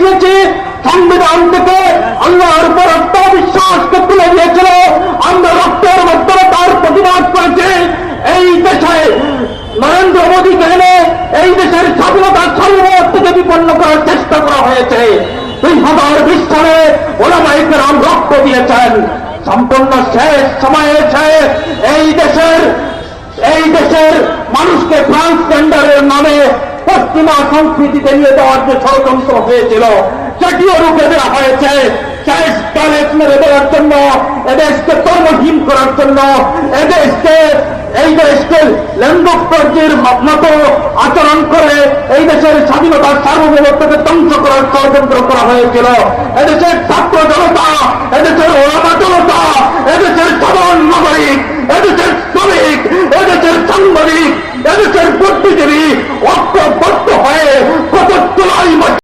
দেখিয়েছি, সংবিধান থেকে আল্লাহর উপর আত্মবিশ্বাসকে তুলে দিয়েছিল। আমরা রক্তের মাধ্যমে তার প্রতিবাদ করেছি। এই দেশে নরেন্দ্র মোদীকে এনে এই দেশের স্বাধীনতা সার্বভৌমত্বকে বিপন্ন করার চেষ্টা করা হয়েছে। 2020 সালে ওলামায়ে কেরাম রক্ত দিয়েছেন। সম্পূর্ণ শেষ সময়ে এসে এই দেশের মানুষকে ট্রান্সজেন্ডারের নামে পশ্চিমা সংস্কৃতিতে নিয়ে দেওয়ার যে ষড়যন্ত্র হয়েছিল সেটিও রুখে দেওয়া হয়েছে। শেষ কালে মেরে দেওয়ার জন্য, এদেশকে কর্মহীন করার জন্য, এই দেশকে লেন্ডুকর্জির মতো আচরণ করে এই দেশের স্বাধীনতার সার্বভৌমত্বকে ধ্বংস করার ষড়যন্ত্র করা হয়েছিল। এদেশের ছাত্র জনতা, এদেশের ওলামা জনতা, এদেশের সাধারণ নাগরিক, এদেশের শ্রমিক, এদেশের সাংবাদিক, এদেশের বুদ্ধিজীবী ঐক্যবদ্ধ হয়ে